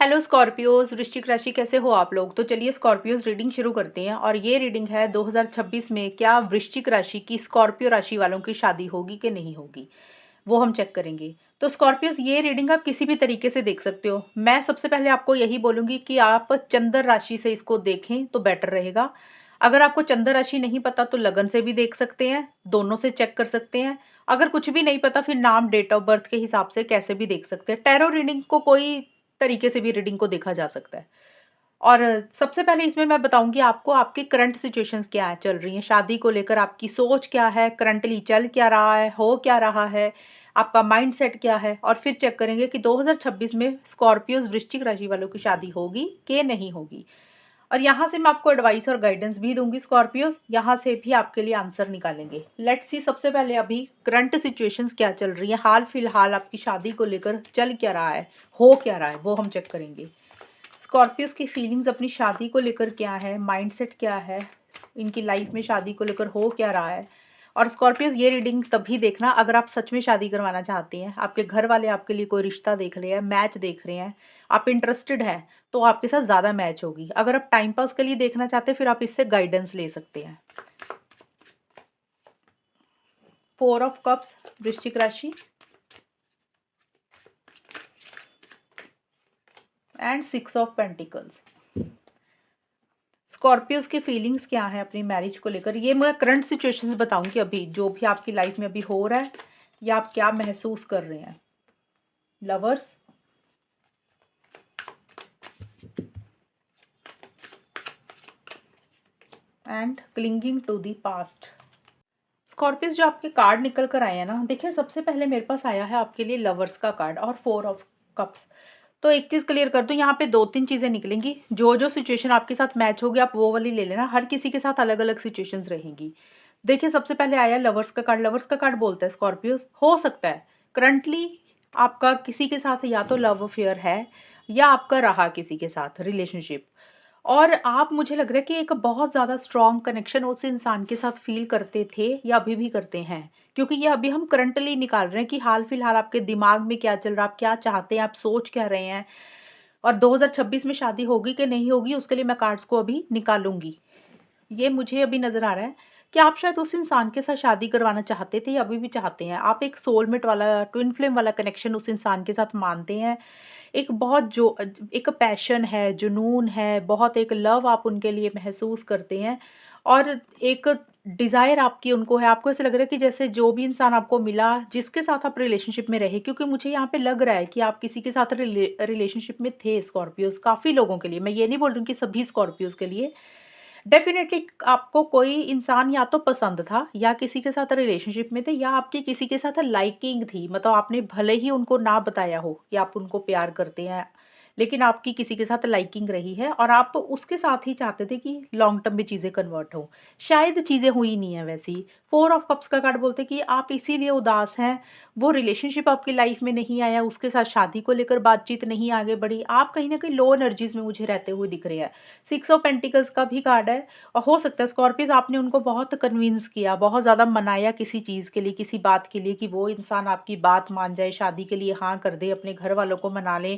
Hello Scorpios, वृश्चिक राशि कैसे हो आप लोग। तो चलिए स्कॉर्पियोज रीडिंग शुरू करते हैं। और ये रीडिंग है 2026 में क्या वृश्चिक राशि की स्कॉर्पियो राशि वालों की शादी होगी कि नहीं होगी, वो हम चेक करेंगे। तो स्कॉर्पियोज ये रीडिंग आप किसी भी तरीके से देख सकते हो। मैं सबसे पहले आपको यही बोलूँगी कि आप चंद्र राशि से इसको देखें तो बेटर रहेगा। अगर आपको चंद्र राशि नहीं पता तो लगन से भी देख सकते हैं, दोनों से चेक कर सकते हैं। अगर कुछ भी नहीं पता फिर नाम डेट ऑफ बर्थ के हिसाब से कैसे भी देख सकते हैं। टैरो रीडिंग को कोई तरीके से भी रीडिंग को देखा जा सकता है। और सबसे पहले इसमें मैं बताऊंगी आपको आपकी करंट सिचुएशंस क्या है, चल रही हैं शादी को लेकर, आपकी सोच क्या है, करंटली चल क्या रहा है, हो क्या रहा है, आपका माइंडसेट क्या है। और फिर चेक करेंगे कि 2026 में स्कॉर्पियोज वृश्चिक राशि वालों की शादी होगी कि नहीं होगी। और यहाँ से मैं आपको एडवाइस और गाइडेंस भी दूंगी स्कॉर्पियोज, यहाँ से भी आपके लिए आंसर निकालेंगे। लेट्स सी सबसे पहले अभी करंट सिचुएशंस क्या चल रही है, हाल फिलहाल आपकी शादी को लेकर चल क्या रहा है, हो क्या रहा है, वो हम चेक करेंगे। स्कॉर्पियोज की फीलिंग्स अपनी शादी को लेकर क्या है, माइंडसेट क्या है, इनकी लाइफ में शादी को लेकर हो क्या रहा है। और स्कॉर्पियोज ये रीडिंग तभी देखना अगर आप सच में शादी करवाना चाहते हैं, आपके घर वाले आपके लिए कोई रिश्ता देख रहे हैं, मैच देख रहे हैं, आप इंटरेस्टेड हैं, तो आपके साथ ज़्यादा मैच होगी। अगर आप टाइम पास के लिए देखना चाहते हैं फिर आप इससे गाइडेंस ले सकते हैं। 4 ऑफ कप्स वृश्चिक राशि एंड 6 ऑफ पेंटिकल्स। स्कॉर्पियोज की फीलिंग्स क्या है अपनी मैरिज को लेकर, ये मैं करंट सिचुएशंस बताऊंगी अभी जो भी आपकी लाइफ में अभी हो रहा है या आप क्या महसूस कर रहे हैं। Lovers, and clinging to the past. Scorpius जो आपके कार्ड निकल कर आए हैं ना, देखिए सबसे पहले मेरे पास आया है आपके लिए लवर्स का कार्ड और 4 ऑफ कप्स। तो एक चीज़ क्लियर कर दूं, यहाँ पे 2-3 चीज़ें निकलेंगी, जो जो सिचुएशन आपके साथ मैच होगी आप वो वाली ले लेना, हर किसी के साथ अलग अलग सिचुएशंस रहेंगी। देखिए सबसे पहले आया लवर्स का कार्ड। लवर्स का कार्ड बोलता है स्कॉर्पियोस हो सकता है करंटली आपका किसी के साथ या तो लव अफेयर है या आपका रहा किसी के साथ रिलेशनशिप। और आप, मुझे लग रहा है कि एक बहुत ज़्यादा स्ट्रॉन्ग कनेक्शन उस इंसान के साथ फील करते थे या अभी भी करते हैं, क्योंकि ये अभी हम करंटली निकाल रहे हैं कि हाल फिलहाल आपके दिमाग में क्या चल रहा है, आप क्या चाहते हैं, आप सोच क्या रहे हैं। और 2026 में शादी होगी कि नहीं होगी उसके लिए मैं कार्ड्स को अभी निकालूंगी। ये मुझे अभी नज़र आ रहा है कि आप शायद उस इंसान के साथ शादी करवाना चाहते थे या अभी भी चाहते हैं। आप एक सोलमेट वाला, ट्विन फ्लेम वाला कनेक्शन उस इंसान के साथ मानते हैं। एक बहुत जो एक पैशन है, जुनून है, बहुत एक लव आप उनके लिए महसूस करते हैं। और एक डिज़ायर आपकी उनको है। आपको ऐसा लग रहा है कि जैसे जो भी इंसान आपको मिला, जिसके साथ आप रिलेशनशिप में रहे, क्योंकि मुझे यहाँ पे लग रहा है कि आप किसी के साथ रिलेशनशिप में थे स्कॉर्पियोज़, काफ़ी लोगों के लिए, मैं ये नहीं बोल रही हूँ कि सभी स्कॉर्पियोज़ के लिए। डेफ़िनेटली आपको कोई इंसान या तो पसंद था या किसी के साथ रिलेशनशिप में थे या आपकी किसी के साथ लाइकिंग थी। मतलब आपने भले ही उनको ना बताया हो कि आप उनको प्यार करते हैं, लेकिन आपकी किसी के साथ लाइकिंग रही है और आप उसके साथ ही चाहते थे कि लॉन्ग टर्म में चीज़ें कन्वर्ट हो। शायद चीज़ें हुई नहीं है वैसी। 4 ऑफ कप्स का कार्ड बोलते हैं कि आप इसीलिए उदास हैं, वो रिलेशनशिप आपकी लाइफ में नहीं आया, उसके साथ शादी को लेकर बातचीत नहीं आगे बढ़ी। आप कहीं न कहीं लो एनर्जीज़ में मुझे रहते हुए दिख रहे हैं। 6 ऑफ पेंटिकल्स का भी कार्ड है। और हो सकता है स्कॉर्पियोज़ आपने उनको बहुत कन्विंस किया, बहुत ज़्यादा मनाया किसी चीज़ के लिए, किसी बात के लिए कि वो इंसान आपकी बात मान जाए, शादी के लिए हाँ कर दे, अपने घर वालों को मना लें।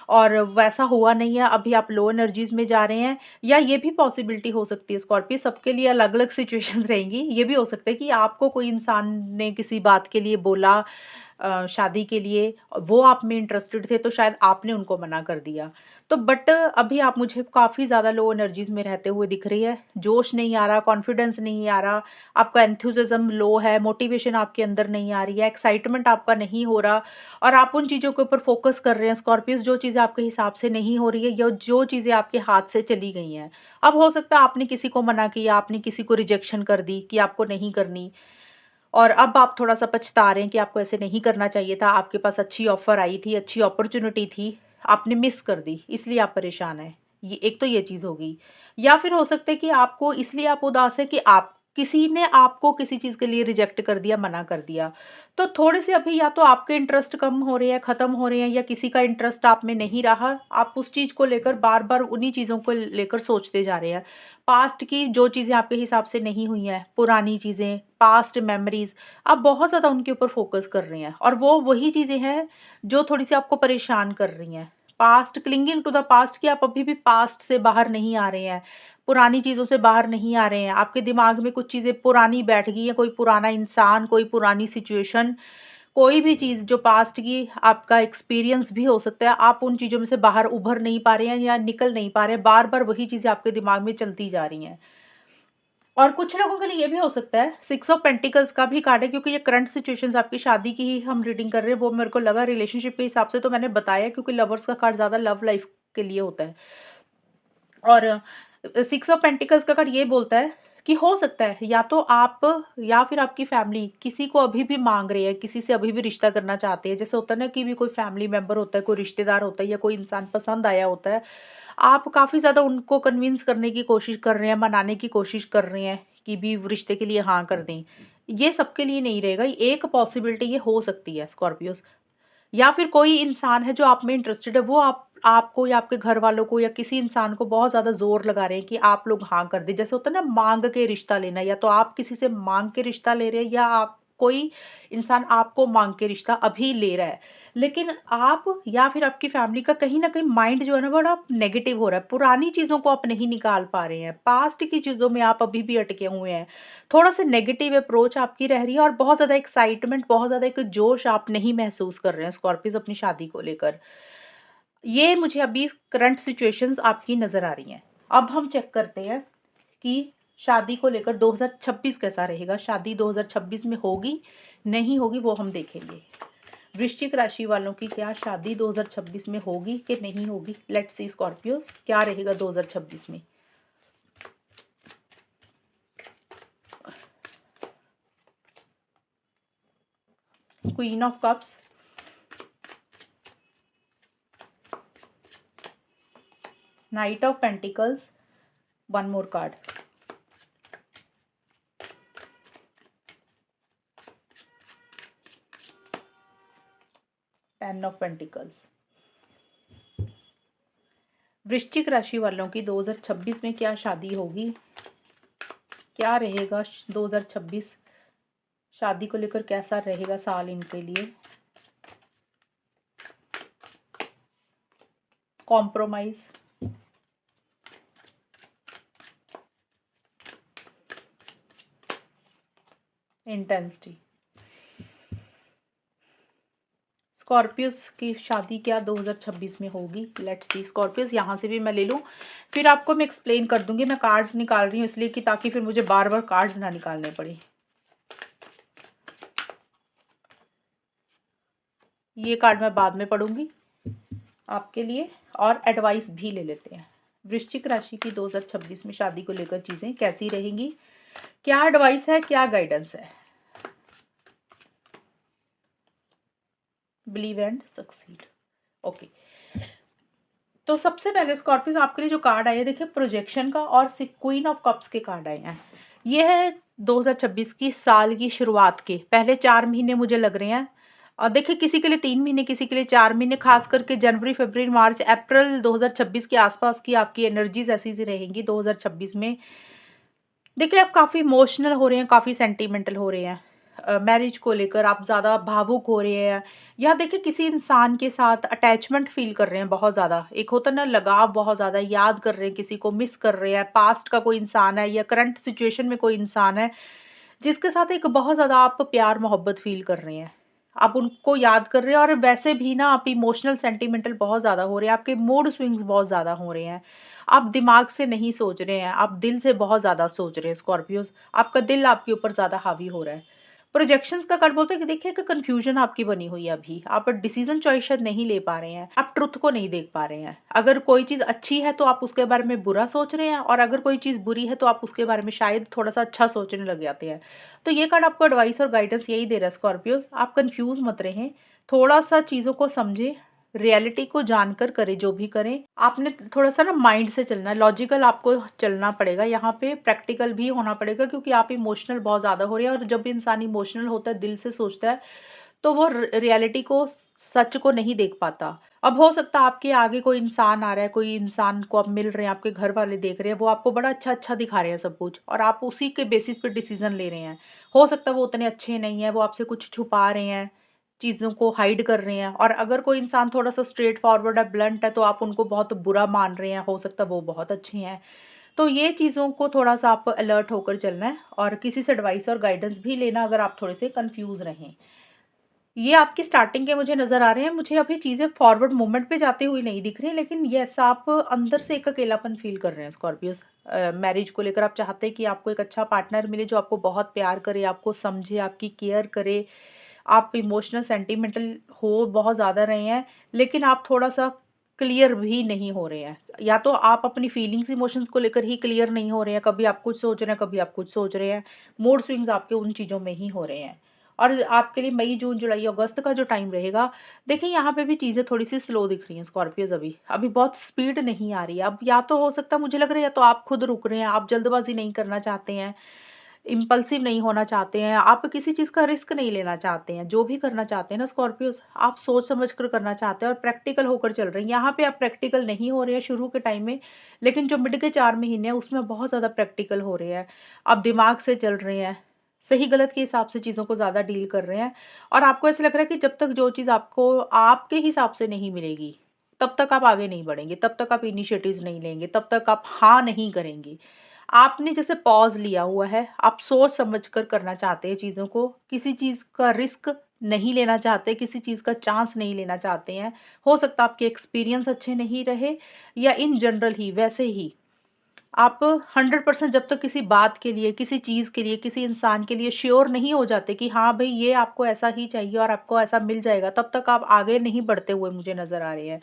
और वैसा हुआ नहीं है, अभी आप लो एनर्जीज़ में जा रहे हैं। या ये भी पॉसिबिलिटी हो सकती है स्कॉर्पियो, सबके लिए अलग-अलग सिचुएशंस रहेंगी। ये भी हो सकता है कि आपको कोई इंसान ने किसी बात के लिए बोला शादी के लिए, वो आप में इंटरेस्टेड थे तो शायद आपने उनको मना कर दिया। तो बट अभी आप मुझे काफ़ी ज़्यादा लो एनर्जीज़ में रहते हुए दिख रही है। जोश नहीं आ रहा, कॉन्फिडेंस नहीं आ रहा, आपका एंथुसिज़्म लो है, मोटिवेशन आपके अंदर नहीं आ रही है, एक्साइटमेंट आपका नहीं हो रहा। और आप उन चीज़ों के ऊपर फ़ोकस कर रहे हैं स्कॉर्पियोज़, जो चीज़ें आपके हिसाब से नहीं हो रही है या जो चीज़ें आपके हाथ से चली गई हैं। अब हो सकता है आपने किसी को मना किया, आपने किसी को रिजेक्शन कर दी कि आपको नहीं करनी, और अब आप थोड़ा-सा पछता रहे हैं कि आपको ऐसे नहीं करना चाहिए था, आपके पास अच्छी ऑफ़र आई थी, अच्छी अपॉर्च्युनिटी थी, आपने मिस कर दी, इसलिए आप परेशान हैं। ये एक तो ये चीज़ हो गई। या फिर हो सकता है कि आपको इसलिए आप उदास हैं कि आप किसी ने आपको किसी चीज़ के लिए रिजेक्ट कर दिया, मना कर दिया। तो थोड़े-से अभी या तो आपके इंटरेस्ट कम हो रहे हैं, ख़त्म हो रहे हैं, या किसी का इंटरेस्ट आप में नहीं रहा, आप उस चीज़ को लेकर बार-बार उन्हीं चीज़ों को लेकर सोचते जा रहे हैं। पास्ट की जो चीज़ें आपके हिसाब से नहीं हुई हैं, पुरानी चीज़ें, पास्ट मेमोरीज़, आप बहुत ज़्यादा उनके ऊपर फ़ोकस कर रहे हैं और वो वही चीज़ें हैं जो थोड़ी-सी आपको परेशान कर रही हैं। Past, clinging to the past, कि आप अभी भी पास्ट से बाहर नहीं आ रहे हैं, पुरानी चीज़ों से बाहर नहीं आ रहे हैं। आपके दिमाग में कुछ चीज़ें पुरानी बैठ गई हैं, कोई पुराना इंसान, कोई पुरानी सिचुएशन, कोई भी चीज़ जो पास्ट की आपका एक्सपीरियंस भी हो सकता है, आप उन चीज़ों में से बाहर उभर नहीं पा रहे हैं या निकल नहीं पा रहे हैं, बार-बार वही चीज़ें आपके दिमाग में चलती जा रही हैं। और कुछ लोगों के लिए ये भी हो सकता है, 6 ऑफ पेंटिकल्स का भी कार्ड है, क्योंकि ये करंट सिचुएशंस आपकी शादी की ही हम रीडिंग कर रहे हैं, वो मेरे को लगा रिलेशनशिप के हिसाब से तो मैंने बताया, क्योंकि लवर्स का कार्ड ज़्यादा लव लाइफ के लिए होता है। और 6 ऑफ पेंटिकल्स का कार्ड ये बोलता है कि हो सकता है या तो आप या फिर आपकी फैमिली किसी को अभी भी माँग रही है, किसी से अभी भी रिश्ता करना चाहते हैं। जैसे होता है ना कि भी कोई फैमिली मेंबर होता है, कोई रिश्तेदार होता है या कोई इंसान पसंद आया होता है, आप काफ़ी ज़्यादा उनको कन्विंस करने की कोशिश कर रहे हैं, मनाने की कोशिश कर रहे हैं कि भी रिश्ते के लिए हाँ कर दें। ये सबके लिए नहीं रहेगा, एक पॉसिबिलिटी ये हो सकती है स्कॉर्पियोज़। या फिर कोई इंसान है जो आप में इंटरेस्टेड है, वो आपको या आपके घर वालों को या किसी इंसान को बहुत ज़्यादा ज़ोर लगा रहे हैं कि आप लोग हाँ कर दें। जैसे होता है ना माँग के रिश्ता लेना, या तो आप किसी से माँग के रिश्ता ले रहे हैं या आप कोई इंसान आपको माँग के रिश्ता अभी ले रहा है। लेकिन आप या फिर आपकी फैमिली का कहीं न कहीं माइंड जो है ना बड़ा नेगेटिव हो रहा है। पुरानी चीज़ों को आप नहीं निकाल पा रहे हैं। पास्ट की चीज़ों में आप अभी भी अटके हुए हैं। थोड़ा-सा नेगेटिव अप्रोच आपकी रह रही है और बहुत ज़्यादा एक्साइटमेंट, बहुत ज़्यादा एक जोश आप नहीं महसूस कर रहे हैं स्कॉर्पियोज़ अपनी शादी को लेकर। ये मुझे अभी करंट सिचुएशंस आपकी नज़र आ रही हैं। अब हम चेक करते हैं कि शादी को लेकर 2026 कैसा रहेगा? शादी 2026 में होगी, नहीं होगी, वो हम देखेंगे। वृश्चिक राशि वालों की क्या शादी 2026 में होगी कि नहीं होगी? लेट्स सी स्कॉर्पियोज़ क्या रहेगा 2026 में? Queen of cups, night of pentacles, one more card, 10 of pentacles. वृश्चिक राशि वालों की 2026 में क्या शादी होगी? क्या रहेगा 2026 शादी को लेकर, कैसा रहेगा साल इनके लिए? Compromise, intensity. स्कॉर्पियोस की शादी क्या 2026 में होगी? लेट्स सी स्कॉर्पियोस, यहाँ से भी मैं ले लूँ, फिर आपको मैं एक्सप्लेन कर दूंगी। मैं कार्ड्स निकाल रही हूँ इसलिए कि ताकि फिर मुझे बार बार कार्ड्स ना निकालने पड़े। ये कार्ड मैं बाद में पढ़ूंगी आपके लिए, और एडवाइस भी ले लेते हैं। वृश्चिक राशि की 2026 में शादी को लेकर चीज़ें कैसी रहेंगी? क्या एडवाइस है, क्या गाइडेंस है? Believe and succeed. ओके, तो सबसे पहले स्कॉर्पियोस आपके लिए जो कार्ड आए हैं, देखिए प्रोजेक्शन का और क्वीन ऑफ कप्स के कार्ड आए हैं। ये है 2026 की साल की शुरुआत के पहले 4 महीने मुझे लग रहे हैं। और देखिए किसी के लिए 3 महीने, किसी के लिए 4 महीने, खास करके जनवरी, फरवरी, मार्च, अप्रैल 2026 के आसपास की आपकी एनर्जीज ऐसी सी रहेंगी 2026 में। देखिए आप काफ़ी इमोशनल हो रहे हैं, काफ़ी सेंटिमेंटल हो रहे हैं। मैरिज को लेकर आप ज़्यादा भावुक हो रहे हैं, या देखिए किसी इंसान के साथ अटैचमेंट फ़ील कर रहे हैं बहुत ज़्यादा। एक होता है ना लगाव, बहुत ज़्यादा याद कर रहे हैं, किसी को मिस कर रहे हैं। पास्ट का कोई इंसान है या करंट सिचुएशन में कोई इंसान है, जिसके साथ एक बहुत ज़्यादा आप प्यार मोहब्बत फ़ील कर रहे हैं। आप उनको याद कर रहे हैं और वैसे भी ना आप इमोशनल सेंटिमेंटल बहुत ज़्यादा हो रहे हैं, आपके मूड स्विंग्स बहुत ज़्यादा हो रहे हैं। आप दिमाग से नहीं सोच रहे हैं, आप दिल से बहुत ज़्यादा सोच रहे हैं स्कॉर्पियोज़। आपका दिल आपके ऊपर ज़्यादा हावी हो रहा है। प्रोजेक्शंस का कार्ड बोलते हैं कि देखिए कि कन्फ्यूजन आपकी बनी हुई है अभी। आप डिसीज़न चॉइस शायद नहीं ले पा रहे हैं, आप ट्रुथ को नहीं देख पा रहे हैं। अगर कोई चीज़ अच्छी है तो आप उसके बारे में बुरा सोच रहे हैं, और अगर कोई चीज़ बुरी है तो आप उसके बारे में शायद थोड़ा-सा अच्छा सोचने लग जाते हैं। तो ये कार्ड आपको एडवाइस और गाइडेंस यही दे रहा है स्कॉर्पियोज़, आप कन्फ्यूज़ मत रहें, थोड़ा-सा चीज़ों को समझें, रियलिटी को जानकर करें जो भी करें। आपने थोड़ा-सा ना माइंड से चलना है, लॉजिकल आपको चलना पड़ेगा यहाँ पे, प्रैक्टिकल भी होना पड़ेगा, क्योंकि आप इमोशनल बहुत ज़्यादा हो रहे हैं, और जब इंसान इमोशनल होता है, दिल से सोचता है, तो वो रियलिटी को, सच को नहीं देख पाता। अब हो सकता है आपके आगे कोई इंसान आ रहा है, कोई इंसान को आप मिल रहे हैं, आपके घर वाले देख रहे हैं, वो आपको बड़ा अच्छा-अच्छा दिखा रहे हैं सब कुछ, और आप उसी के बेसिस पे डिसीज़न ले रहे हैं। हो सकता है वो उतने अच्छे नहीं हैं, वो आपसे कुछ छुपा रहे हैं, चीज़ों को हाइड कर रहे हैं, और अगर कोई इंसान थोड़ा-सा स्ट्रेट फॉरवर्ड है, ब्लंट है, तो आप उनको बहुत बुरा मान रहे हैं, हो सकता है वो बहुत अच्छे हैं। तो ये चीज़ों को थोड़ा-सा आप अलर्ट होकर चलना है, और किसी से एडवाइस और गाइडेंस भी लेना अगर आप थोड़े से कन्फ्यूज़ रहें। ये आपकी स्टार्टिंग के मुझे नज़र आ रहे हैं, मुझे अभी चीज़ें फॉरवर्ड मूवमेंट पे जाती हुई नहीं दिख रही, लेकिन येस आप अंदर से एक अकेलापन फ़ील कर रहे हैं स्कॉर्पियोज़। मैरिज को लेकर आप चाहते हैं कि आपको एक अच्छा पार्टनर मिले जो आपको बहुत प्यार करे, आपको समझे, आपकी केयर करे। आप इमोशनल सेंटिमेंटल हो बहुत ज़्यादा रहे हैं, लेकिन आप थोड़ा-सा क्लियर भी नहीं हो रहे हैं। या तो आप अपनी फीलिंग्स, इमोशंस को लेकर ही क्लियर नहीं हो रहे हैं, कभी आप कुछ सोच रहे हैं, कभी आप कुछ सोच रहे हैं। मूड स्विंग्स आपके उन चीज़ों में ही हो रहे हैं। और आपके लिए मई, जून, जुलाई, अगस्त का जो टाइम रहेगा, देखिए यहाँ पे भी चीज़ें थोड़ी-सी स्लो दिख रही हैं स्कॉर्पियोज़ अभी। अभी बहुत स्पीड नहीं आ रही है। अब या तो हो सकता है, मुझे लग रहा है, या तो आप खुद रुक रहे हैं, आप जल्दबाज़ी नहीं करना चाहते हैं, इम्पल्सिव नहीं होना चाहते हैं, आप किसी चीज़ का रिस्क नहीं लेना चाहते हैं। जो भी करना चाहते हैं ना स्कॉर्पियोज़, आप सोच समझ कर करना चाहते हैं और प्रैक्टिकल होकर चल रहे हैं। यहाँ पे आप प्रैक्टिकल नहीं हो रहे हैं शुरू के टाइम में, लेकिन जो मिड के 4 महीने हैं उसमें बहुत ज़्यादा प्रैक्टिकल हो रहे हैं। आप दिमाग से चल रहे हैं, सही-गलत के हिसाब से चीज़ों को ज़्यादा डील कर रहे हैं, और आपको ऐसा लग रहा है कि जब तक जो चीज़ आपको आपके हिसाब से नहीं मिलेगी, तब तक आप आगे नहीं बढ़ेंगे, तब तक आप इनिशिएटिव्स नहीं लेंगे, तब तक आप हाँ नहीं करेंगे। आपने जैसे पॉज़ लिया हुआ है, आप सोच समझ कर करना चाहते हैं चीज़ों को, किसी चीज़ का रिस्क नहीं लेना चाहते, किसी चीज़ का चांस नहीं लेना चाहते हैं। हो सकता है आपके एक्सपीरियंस अच्छे नहीं रहे, या इन जनरल ही वैसे ही आप 100% जब तक किसी बात के लिए, किसी चीज़ के लिए, किसी इंसान के लिए श्योर नहीं हो जाते कि हाँ भई ये आपको ऐसा ही चाहिए और आपको ऐसा मिल जाएगा, तब तक आप आगे नहीं बढ़ते हुए मुझे नज़र आ रहे हैं।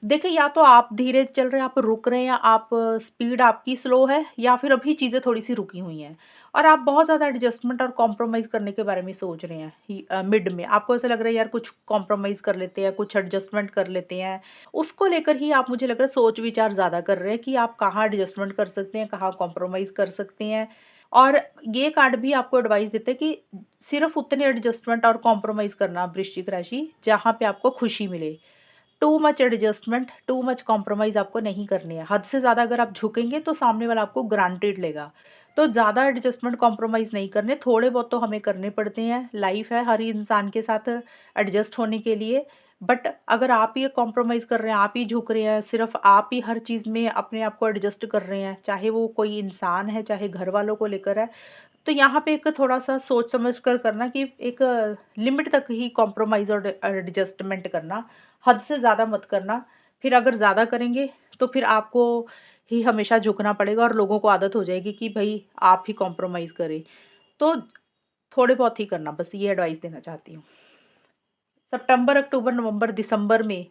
देखिए, या तो आप धीरे चल रहे हैं, आप रुक रहे हैं, आप स्पीड आपकी स्लो है, या फिर अभी चीज़ें थोड़ी-सी रुकी हुई हैं, और आप बहुत ज़्यादा एडजस्टमेंट और कॉम्प्रोमाइज़ करने के बारे में सोच रहे हैं मिड में। आपको ऐसा लग रहा है यार कुछ कॉम्प्रोमाइज़ कर लेते हैं, कुछ एडजस्टमेंट कर लेते हैं। उसको लेकर ही आप, मुझे लग रहा है, सोच-विचार ज़्यादा कर रहे हैं कि आप कहाँ एडजस्टमेंट कर सकते हैं, कहाँ कॉम्प्रोमाइज़ कर सकते हैं। और ये कार्ड भी आपको एडवाइस देते हैं कि सिर्फ़ उतने एडजस्टमेंट और कॉम्प्रोमाइज़ करना वृश्चिक राशि, जहाँ पे आपको खुशी मिले। Too much adjustment, too much compromise आपको नहीं करनी है। हद से ज़्यादा अगर आप झुकेंगे तो सामने वाला आपको ग्रांटेड लेगा। तो ज़्यादा एडजस्टमेंट, कॉम्प्रोमाइज़ नहीं करने, थोड़े बहुत तो हमें करने पड़ते हैं, लाइफ़ है, हर इंसान के साथ एडजस्ट होने के लिए। बट अगर आप ही कॉम्प्रोमाइज़ कर रहे हैं, आप ही झुक रहे हैं, सिर्फ़ आप ही हर चीज़ में अपने आप को एडजस्ट कर रहे हैं, चाहे वो कोई इंसान है, चाहे घरवालों को लेकर है, तो यहाँ पे एक थोड़ा-सा सोच समझ कर करना कि एक लिमिट तक ही कॉम्प्रोमाइज़ और एडजस्टमेंट करना, हद से ज़्यादा मत करना। फिर अगर ज़्यादा करेंगे, तो फिर आपको ही हमेशा झुकना पड़ेगा और लोगों को आदत हो जाएगी कि भई आप ही कॉम्प्रोमाइज़ करें। तो थोड़े बहुत ही करना, बस ये एडवाइस देना चाहती हूँ। सितंबर, अक्टूबर, नवंबर, दिसंबर में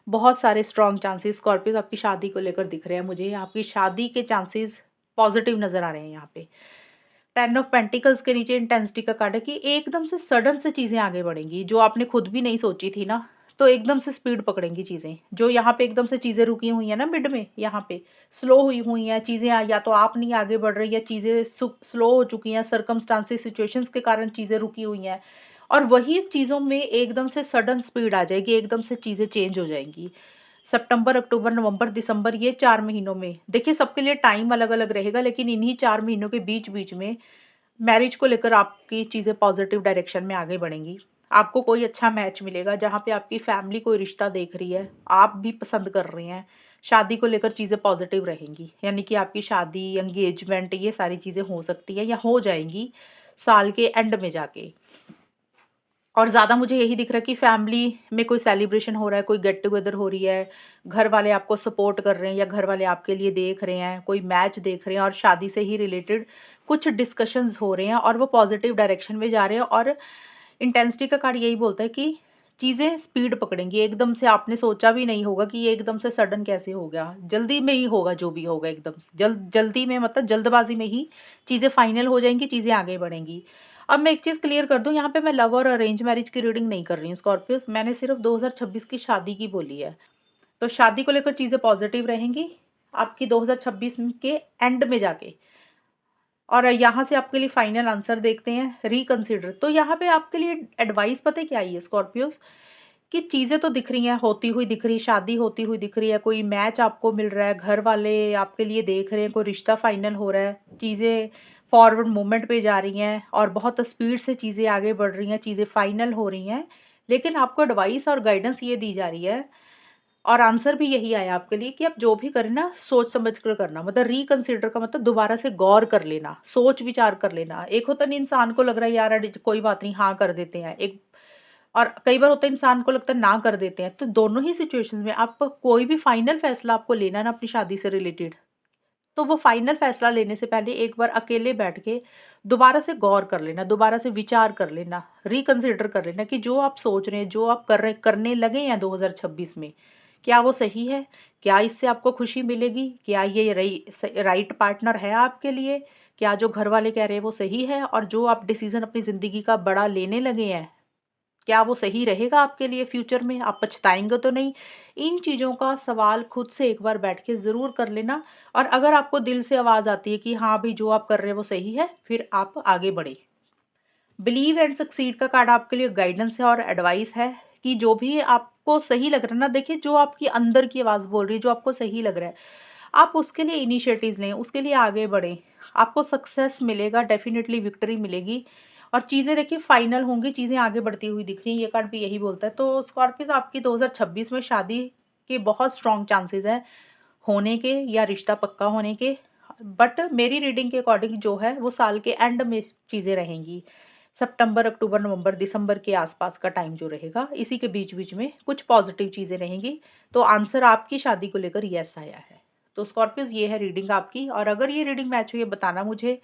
बहुत सारे स्ट्रॉन्ग चांसेस स्कॉर्पियोज़ आपकी शादी को लेकर दिख रहे हैं मुझे। आपकी शादी के चांसेस पॉज़िटिव नज़र आ रहे हैं यहाँ पे। 10 ऑफ पेंटिकल्स के नीचे इंटेंसिटी का कार्ड है कि एकदम से सडन से चीज़ें आगे बढ़ेंगी, जो आपने खुद भी नहीं सोची थी ना, तो एकदम से स्पीड पकड़ेंगी चीज़ें। जो यहाँ पे एकदम से चीज़ें रुकी हुई हैं ना मिड में, यहाँ पे स्लो हुई हुई हैं चीज़ें, या तो आप नहीं आगे बढ़ रही, या चीज़ें स्लो हो चुकी हैं, सर्कमस्टांसेस, सिचुएशंस के कारण चीज़ें रुकी हुई हैं, और वही चीज़ों में एकदम से सडन स्पीड आ जाएगी, एकदम से चीज़ें चेंज हो जाएँगी। सितंबर, अक्टूबर, नवंबर, दिसंबर, ये 4 महीनों में देखिए सबके लिए टाइम अलग-अलग रहेगा, लेकिन इन्हीं 4 महीनों के बीच-बीच में मैरिज को लेकर आपकी चीज़ें पॉज़िटिव डायरेक्शन में आगे बढ़ेंगी। आपको कोई अच्छा मैच मिलेगा जहाँ पे आपकी फैमिली कोई रिश्ता देख रही है, आप भी पसंद कर रहे हैं। शादी को लेकर चीज़ें पॉज़िटिव रहेंगी, यानी कि आपकी शादी, एंगेजमेंट, ये सारी चीज़ें हो सकती हैं या हो जाएँगी साल के एंड में जाके। और ज़्यादा मुझे यही दिख रहा है कि फैमिली में कोई सेलिब्रेशन हो रहा है, कोई गेट टुगेदर हो रही है, घर वाले आपको सपोर्ट कर रहे हैं, या घर वाले आपके लिए देख रहे हैं, कोई मैच देख रहे हैं, और शादी से ही रिलेटेड कुछ डिस्कशंस हो रहे हैं और वो पॉजिटिव डायरेक्शन में जा रहे हैं। और इंटेंसिटी का कार्ड यही बोलता है कि चीज़ें स्पीड पकड़ेंगी, एकदम से आपने सोचा भी नहीं होगा कि ये एकदम से सडन कैसे हो गया, जल्दी में ही होगा जो भी होगा, एकदम से जल्दी में, मतलब जल्दबाजी में ही चीज़ें फाइनल हो जाएंगी, चीज़ें आगे बढ़ेंगी। अब मैं एक चीज़ क्लियर कर दूँ, यहाँ पे मैं लव और अरेंज मैरिज की रीडिंग नहीं कर रही हूँ स्कॉर्पियोज़, मैंने सिर्फ 2026 की शादी की बोली है। तो शादी को लेकर चीज़ें पॉजिटिव रहेंगी आपकी 2026 के एंड में जाके। और यहाँ से आपके लिए फाइनल आंसर देखते हैं, रिकंसिडर। तो यहाँ पे आपके लिए एडवाइस पता है क्या आई है स्कॉर्पियोज़, कि चीज़ें तो दिख रही हैं, होती हुई दिख रही है, शादी होती हुई दिख रही है, कोई मैच आपको मिल रहा है, घर वाले आपके लिए देख रहे हैं, कोई रिश्ता फाइनल हो रहा है, चीज़ें फॉरवर्ड मूवमेंट पे जा रही हैं और बहुत स्पीड से चीज़ें आगे बढ़ रही हैं, चीज़ें फाइनल हो रही हैं। लेकिन आपको एडवाइस और गाइडेंस ये दी जा रही है और आंसर भी यही आया आपके लिए कि आप जो भी करें ना सोच समझ कर करना, मतलब रिकंसिडर का मतलब दोबारा से गौर कर लेना, सोच विचार कर लेना। एक होता है ना इंसान को लग रहा है यार कोई बात नहीं, हाँ कर देते हैं, एक और कई बार होता है इंसान को लगता है ना कर देते हैं। तो दोनों ही सिचुएशंस में आप कोई भी फाइनल फैसला आपको लेना है ना अपनी शादी से रिलेटेड, तो वो फाइनल फैसला लेने से पहले एक बार अकेले बैठ के दोबारा से गौर कर लेना, दोबारा से विचार कर लेना, रिकंसिडर कर लेना कि जो आप सोच रहे हैं, जो आप कर रहे करने लगे हैं 2026 में, क्या वो सही है? क्या इससे आपको खुशी मिलेगी? क्या ये राइट पार्टनर है आपके लिए? क्या जो घर वाले कह रहे हैं वो सही है? और जो आप डिसीज़न अपनी ज़िंदगी का बड़ा लेने लगे हैं, क्या वो सही रहेगा आपके लिए फ्यूचर में? आप पछताएँगे तो नहीं? इन चीज़ों का सवाल खुद से एक बार बैठ के ज़रूर कर लेना और अगर आपको दिल से आवाज़ आती है कि हाँ, भई जो आप कर रहे हैं वो सही है, फिर आप आगे बढ़ें। बिलीव एंड सक्सीड का कार्ड आपके लिए गाइडेंस है और एडवाइस है कि जो भी आपको सही लग रहा है ना, देखिए जो आपकी अंदर की आवाज़ बोल रही है, जो आपको सही लग रहा है, आप उसके लिए इनिशिएटिव्स लें, उसके लिए आगे बढ़ें। आपको सक्सेस मिलेगा, डेफ़िनिटली विक्ट्री मिलेगी और चीज़ें देखिए फाइनल होंगी, चीज़ें आगे बढ़ती हुई दिख रही हैं, ये कार्ड भी यही बोलता है। तो स्कॉर्पियोज़ आपकी 2026 में शादी के बहुत स्ट्रॉन्ग चांसेस हैं होने के या रिश्ता पक्का होने के। बट मेरी रीडिंग के अकॉर्डिंग जो है वो साल के एंड में चीज़ें रहेंगी। सितंबर, अक्टूबर, नवंबर, दिसंबर के आसपास का टाइम जो रहेगा, इसी के बीच-बीच में कुछ पॉज़िटिव चीज़ें रहेंगी। तो आंसर आपकी शादी को लेकर येस आया है। तो स्कॉर्पियोज़ ये है रीडिंग आपकी और अगर ये रीडिंग मैच हुई है बताना मुझे,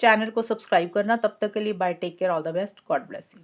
चैनल को सब्सक्राइब करना। तब तक के लिए bye, take care, all the best, God bless you.